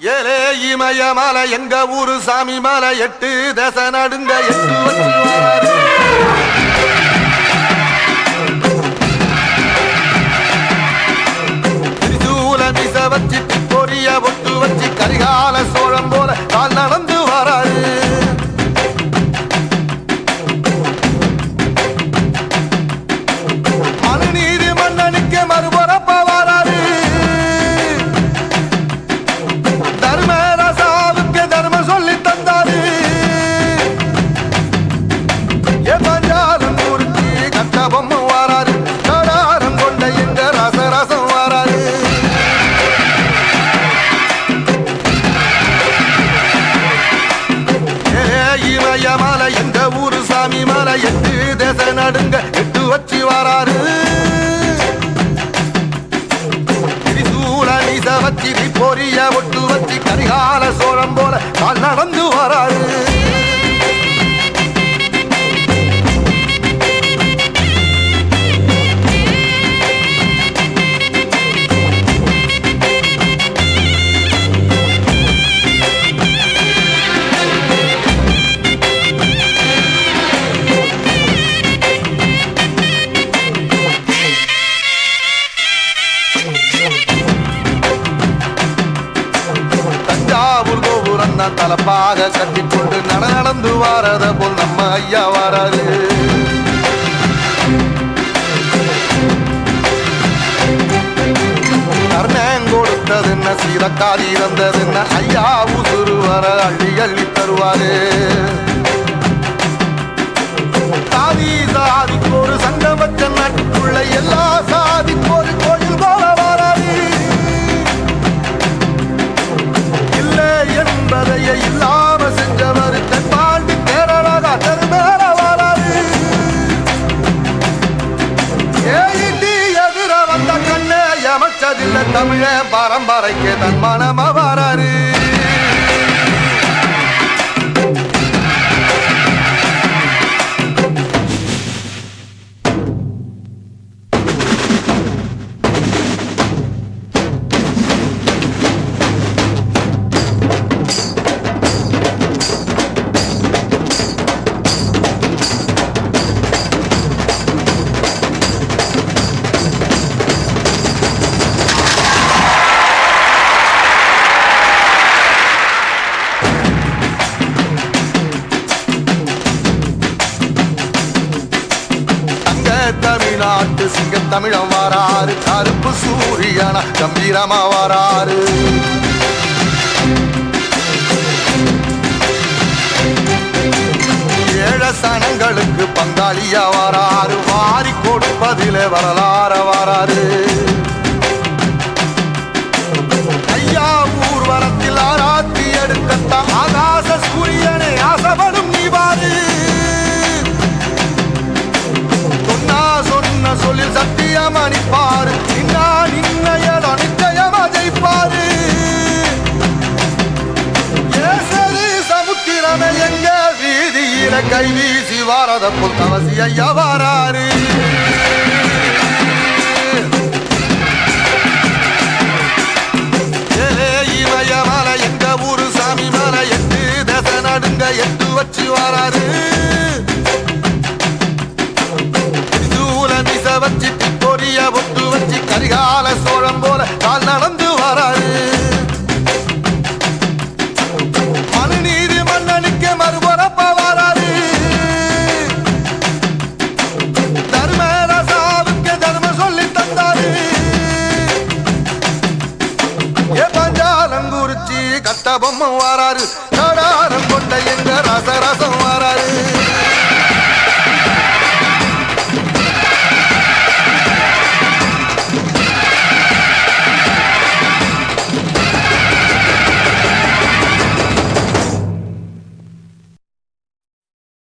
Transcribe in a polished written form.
ஏலே இமய மலை எங்க ஊரு சாமி மலை 8 தேச நடுங்க 8 வச்சு வராரு. திரிசூல மிச வச்சு பொரிய ஒட்டு வச்சு கரிகால சோழம் போல கால் நடந்து வராரு. மனுநீதி மன்னனுக்கு மறுபரப்ப வராரு. தர்மராசாவுக்கு தர்மம் சொல்லி தந்தாரு. பஞ்சாலம் குறிச்சி கட்டபொம்மை வராரு. கடாரம் கொண்ட எங்க ரசரசம் வராரு. இமய மலை எங்க ஊரு சாமி மலை 8 தேச நடுங்க 8 வச்சு வராரு. திரிசூல நீச வச்சு பொரிய ஒட்டு வச்சு கரிகால சோழம் போல கால் நடந்து வராரு. தலப்பாக கட்டிக்கொண்டு நடந்து வாரத போல் நம்ம ஐயா வராரு. கர்ணன் கொடுத்தது என்ன சீரக்காரி இருந்தது என்ன ஐயா உசுறு வர அள்ளி அள்ளி தருவாரு. சாதி சாதிக்கு ஒரு சங்கம் வச்ச நாட்டுக்குள்ள எல்லா சாதிக்கு ஒரு கோயில் போல வராது. என்பதைய இல்லாம செஞ்சவர் தென்பாண்டி தேரராக தெருமேற வராது. எதிர வந்த கண்ணே அமைச்சதில்ல தமிழ பரம்பரைக்கு தன் மனம வராரு. தமிழ்நாட்டு சிங்க தமிழம் வராரு. கருப்பு சூரியனா கம்பீரமா வராரு. ஏழ சனங்களுக்கு பங்காளியா வராரு. வாரி கொடுப்பதிலே வரலாற வராரு. ஐயா ஊர்வலத்தில் ஆராத்தி எடுக்கத்தான் ஆகாச சூரியனை ஆசைப்படும் நீ வாரு. சொன்ன சொல்லில் சத்தியம் அணிப்பாரு. நின்னையட நிச்சயமா ஜெயிப்பாரு. சமுத்திரமே எங்க வீதியில கை வீசி வாரத போல் தவசி ஐயா வராரு. இமய மலை எங்க ஊரு சாமி மலை 8 தேச நடுங்க 8 வச்சு வராரு. வச்சு பொரிய ஒட்டு வச்சு கரிகால சோழம் போல கால் நடந்து வராரு. மனுநீதி மன்னனுக்கு மறுபரப்ப வராரு. தர்மராசாவுக்கு தர்மம் சொல்லி தந்தாரு. பஞ்சாலம் குறிச்சி கட்டபொம்மை வராரு. கடாரம் கொண்ட எங்க ரசரசம் வராரு.